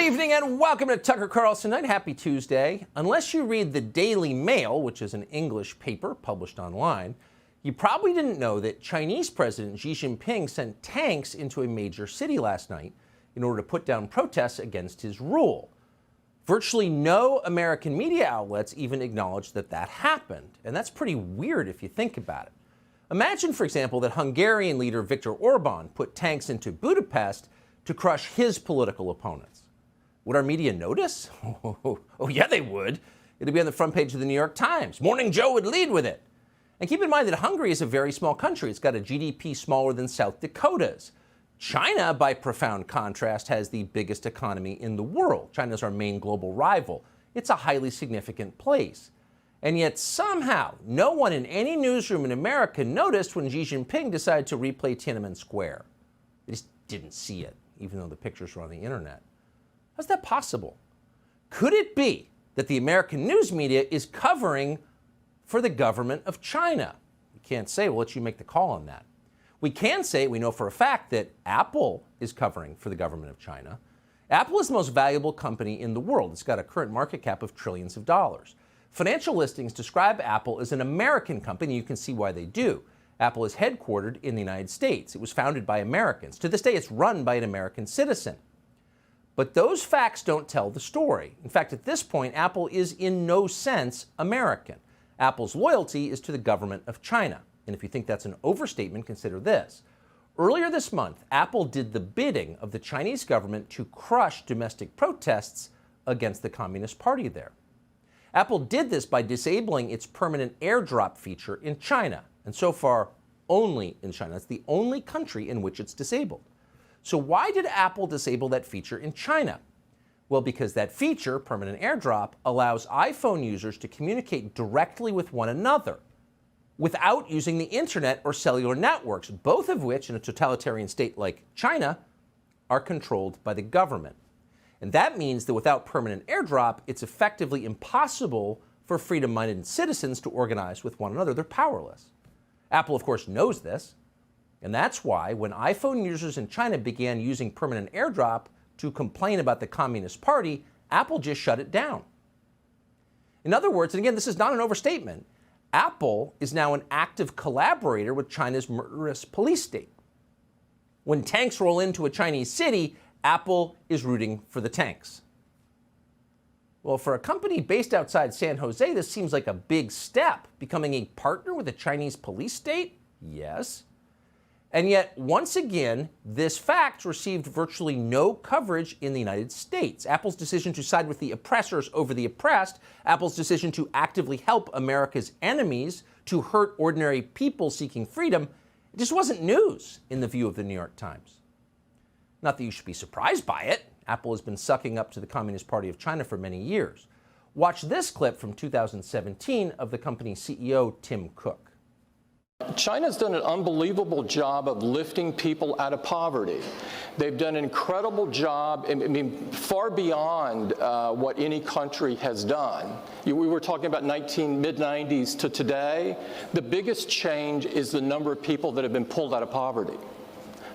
evening and welcome to Tucker Carlson Night. Happy Tuesday. Unless you read the Daily Mail, which is an English paper published online, you probably didn't know that Chinese President Xi Jinping sent tanks into a major city last night in order to put down protests against his rule. Virtually no American media outlets even acknowledged that that happened, and that's pretty weird if you think about it. Imagine, for example, that Hungarian leader Viktor Orban put tanks into Budapest to crush his political opponents. Would our media notice? Oh, yeah, they would. It'd be on the front page of the New York Times. Morning Joe would lead with it. And keep in mind that Hungary is a very small country. It's got a GDP smaller than South Dakota's. China, by profound contrast, has the biggest economy in the world. China's our main global rival. It's a highly significant place. And yet somehow, no one in any newsroom in America noticed when Xi Jinping decided to replay Tiananmen Square. They just didn't see it, even though the pictures were on the internet. How's that possible? Could it be that the American news media is covering for the government of China? We can't say. We'll let you make the call on that. We can say, we know for a fact, that Apple is covering for the government of China. Apple is the most valuable company in the world. It's got a current market cap of trillions of dollars. Financial listings describe Apple as an American company. You can see why they do. Apple is headquartered in the United States. It was founded by Americans. To this day, it's run by an American citizen. But those facts don't tell the story. In fact, at this point, Apple is in no sense American. Apple's loyalty is to the government of China. And if you think that's an overstatement, consider this. Earlier this month, Apple did the bidding of the Chinese government to crush domestic protests against the Communist Party there. Apple did this by disabling its permanent airdrop feature in China, and so far only in China. It's the only country in which it's disabled. So why did Apple disable that feature in China? Well, because that feature, permanent airdrop, allows iPhone users to communicate directly with one another without using the internet or cellular networks, both of which, in a totalitarian state like China, are controlled by the government. And that means that without permanent airdrop, it's effectively impossible for freedom-minded citizens to organize with one another. They're powerless. Apple, of course, knows this. And that's why when iPhone users in China began using permanent airdrop to complain about the Communist Party, Apple just shut it down. In other words, and again, this is not an overstatement, Apple is now an active collaborator with China's murderous police state. When tanks roll into a Chinese city, Apple is rooting for the tanks. Well, for a company based outside San Jose, this seems like a big step. Becoming a partner with a Chinese police state? Yes. And yet, once again, this fact received virtually no coverage in the United States. Apple's decision to side with the oppressors over the oppressed, Apple's decision to actively help America's enemies, to hurt ordinary people seeking freedom, it just wasn't news in the view of the New York Times. Not that you should be surprised by it. Apple has been sucking up to the Communist Party of China for many years. Watch this clip from 2017 of the company's CEO, Tim Cook. China's done an unbelievable job of lifting people out of poverty. They've done an incredible job, I mean, far beyond what any country has done. We were talking about mid-90s to today. The biggest change is the number of people that have been pulled out of poverty,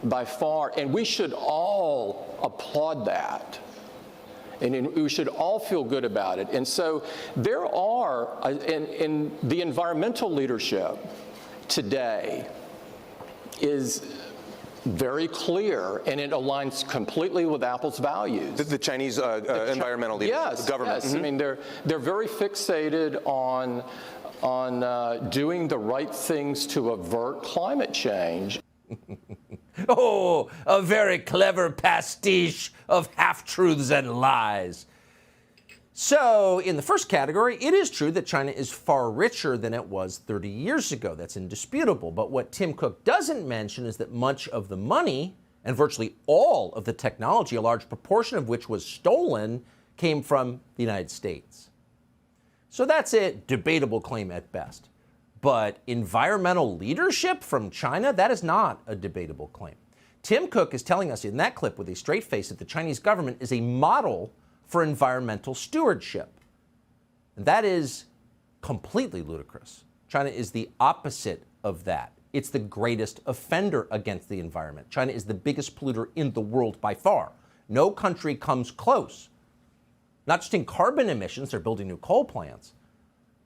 by far. And we should all applaud that. And we should all feel good about it. And so there are, in the environmental leadership today is very clear, and it aligns completely with Apple's values. The Chinese environmental leaders, yes, government. Yes, I mean, they're very fixated on doing the right things to avert climate change. Oh, a very clever pastiche of half-truths and lies. So, in the first category, it is true that China is far richer than it was 30 years ago. That's indisputable. But what Tim Cook doesn't mention is that much of the money and virtually all of the technology, a large proportion of which was stolen, came from the United States. So that's a debatable claim at best. But environmental leadership from China, that is not a debatable claim. Tim Cook is telling us in that clip with a straight face that the Chinese government is a model for environmental stewardship. And that is completely ludicrous. China is the opposite of that. It's the greatest offender against the environment. China is the biggest polluter in the world by far. No country comes close. Not just in carbon emissions, they're building new coal plants,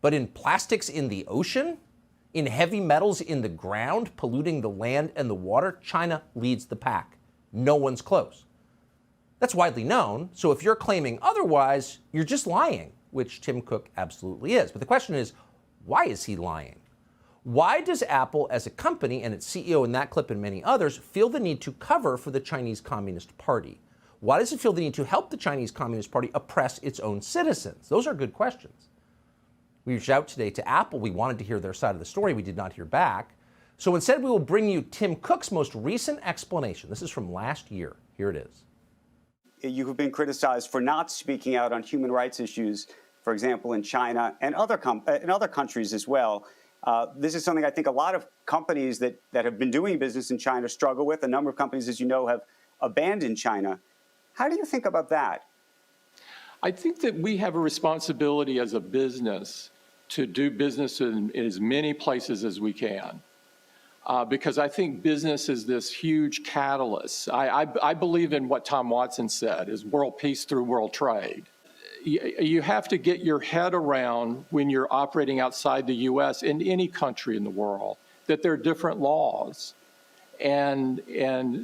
but in plastics in the ocean, in heavy metals in the ground, polluting the land and the water, China leads the pack. No one's close. That's widely known, so if you're claiming otherwise, you're just lying, which Tim Cook absolutely is. But the question is, why is he lying? Why does Apple as a company and its CEO in that clip and many others feel the need to cover for the Chinese Communist Party? Why does it feel the need to help the Chinese Communist Party oppress its own citizens? Those are good questions. We reached out today to Apple. We wanted to hear their side of the story. We did not hear back. So instead, we will bring you Tim Cook's most recent explanation. This is from last year. Here it is. You have been criticized for not speaking out on human rights issues, for example, in China and other countries as well. This is something I think a lot of companies that have been doing business in China struggle with. A number of companies, as you know, have abandoned China. How do you think about that? I think that we have a responsibility as a business to do business in as many places as we can. Because I think business is this huge catalyst. I believe in what Tom Watson said, is world peace through world trade. You have to get your head around when you're operating outside the U.S. in any country in the world, that there are different laws. And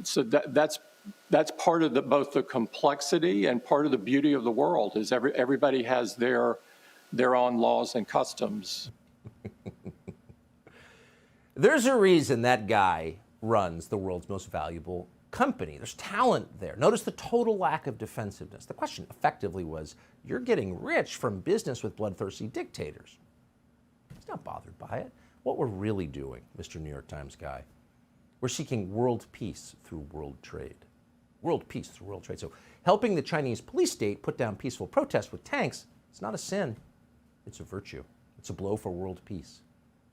so that's part of both the complexity and part of the beauty of the world, is everybody has their own laws and customs. There's a reason that guy runs the world's most valuable company. There's talent there. Notice the total lack of defensiveness. The question effectively was, you're getting rich from business with bloodthirsty dictators. He's not bothered by it. What we're really doing, Mr. New York Times guy, we're seeking world peace through world trade. World peace through world trade. So helping the Chinese police state put down peaceful protests with tanks, it's not a sin. It's a virtue. It's a blow for world peace.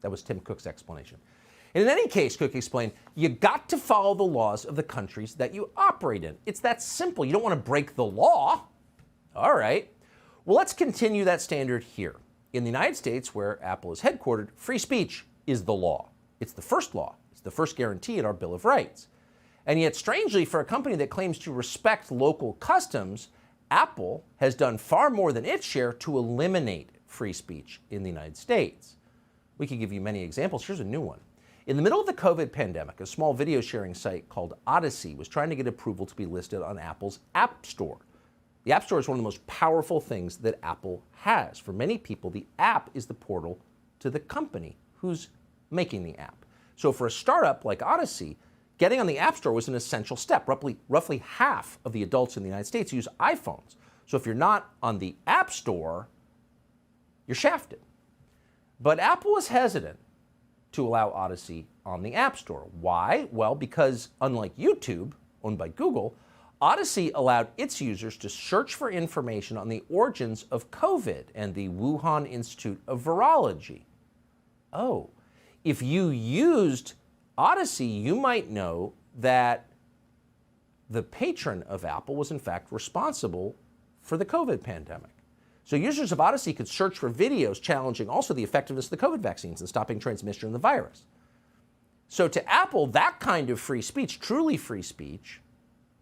That was Tim Cook's explanation. And in any case, Cook explained, you got to follow the laws of the countries that you operate in. It's that simple. You don't want to break the law. All right. Well, let's continue that standard here. In the United States, where Apple is headquartered, free speech is the law. It's the first law. It's the first guarantee in our Bill of Rights. And yet, strangely, for a company that claims to respect local customs, Apple has done far more than its share to eliminate free speech in the United States. We could give you many examples. Here's a new one. In the middle of the COVID pandemic, a small video sharing site called Odyssey was trying to get approval to be listed on Apple's App Store. The App Store is one of the most powerful things that Apple has. For many people, the app is the portal to the company who's making the app. So for a startup like Odyssey, getting on the App Store was an essential step. Roughly half of the adults in the United States use iPhones. So if you're not on the App Store, you're shafted. But Apple was hesitant to allow Odyssey on the App Store. Why? Well, because unlike YouTube, owned by Google, Odyssey allowed its users to search for information on the origins of COVID and the Wuhan Institute of Virology. Oh, if you used Odyssey, you might know that the patron of Apple was in fact responsible for the COVID pandemic. So users of Odyssey could search for videos challenging also the effectiveness of the COVID vaccines and stopping transmission of the virus. So to Apple, that kind of free speech, truly free speech,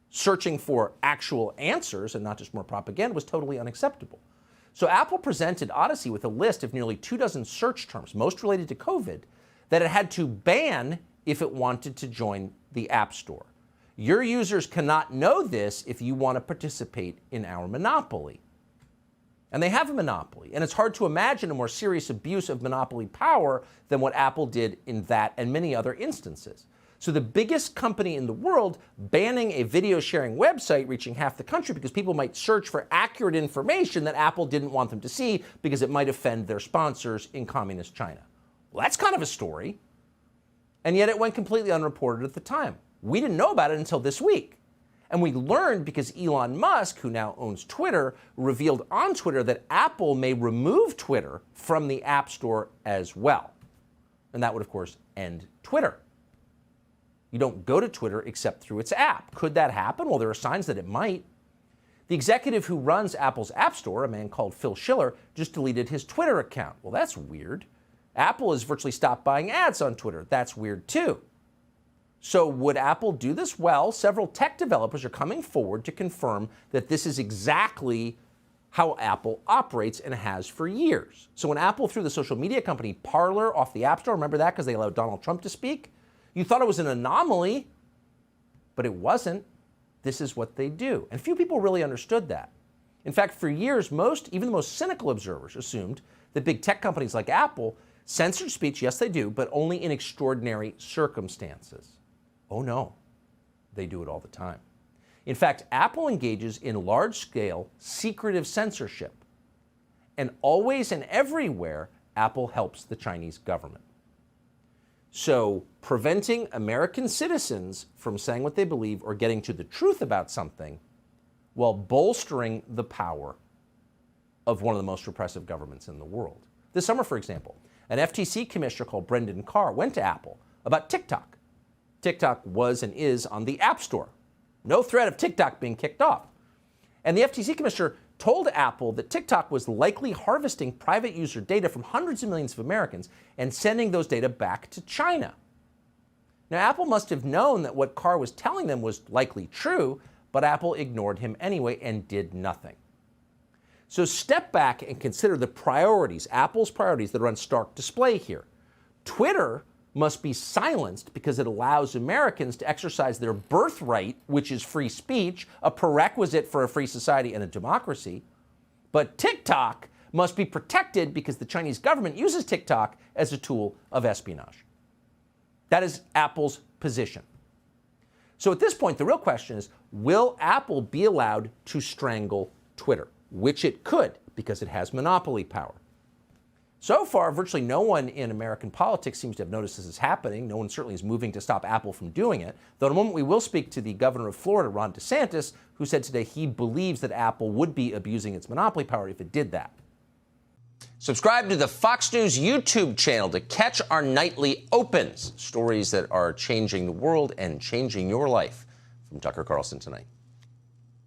searching for actual answers and not just more propaganda, was totally unacceptable. So Apple presented Odyssey with a list of nearly 24 search terms, most related to COVID, that it had to ban if it wanted to join the App Store. Your users cannot know this if you want to participate in our monopoly. And they have a monopoly, and it's hard to imagine a more serious abuse of monopoly power than what Apple did in that and many other instances. So the biggest company in the world banning a video sharing website reaching half the country because people might search for accurate information that Apple didn't want them to see because it might offend their sponsors in communist China. Well, that's kind of a story. And yet it went completely unreported at the time. We didn't know about it until this week. And we learned because Elon Musk, who now owns Twitter, revealed on Twitter that Apple may remove Twitter from the App Store as well. And that would, of course, end Twitter. You don't go to Twitter except through its app. Could that happen? Well, there are signs that it might. The executive who runs Apple's App Store, a man called Phil Schiller, just deleted his Twitter account. Well, that's weird. Apple has virtually stopped buying ads on Twitter. That's weird too. So would Apple do this? Well, several tech developers are coming forward to confirm that this is exactly how Apple operates and has for years. So when Apple threw the social media company Parler off the App Store, remember that because they allowed Donald Trump to speak? You thought it was an anomaly, but it wasn't. This is what they do. And few people really understood that. In fact, for years, even the most cynical observers assumed that big tech companies like Apple censored speech. Yes, they do, but only in extraordinary circumstances. Oh no, they do it all the time. In fact, Apple engages in large-scale secretive censorship. And always and everywhere, Apple helps the Chinese government. So preventing American citizens from saying what they believe or getting to the truth about something while bolstering the power of one of the most repressive governments in the world. This summer, for example, an FTC commissioner called Brendan Carr went to Apple about TikTok. TikTok was and is on the App Store. No threat of TikTok being kicked off. And the FTC commissioner told Apple that TikTok was likely harvesting private user data from hundreds of millions of Americans and sending those data back to China. Now, Apple must have known that what Carr was telling them was likely true, but Apple ignored him anyway and did nothing. So step back and consider the priorities, Apple's priorities that are on stark display here. Twitter must be silenced because it allows Americans to exercise their birthright, which is free speech, a prerequisite for a free society and a democracy. But TikTok must be protected because the Chinese government uses TikTok as a tool of espionage. That is Apple's position. So at this point, the real question is, will Apple be allowed to strangle Twitter? Which it could, because it has monopoly power. So far, virtually no one in American politics seems to have noticed this is happening. No one certainly is moving to stop Apple from doing it. Though in a moment we will speak to the governor of Florida, Ron DeSantis, who said today he believes that Apple would be abusing its monopoly power if it did that. Subscribe to the Fox News YouTube channel to catch our nightly opens, stories that are changing the world and changing your life. From Tucker Carlson tonight.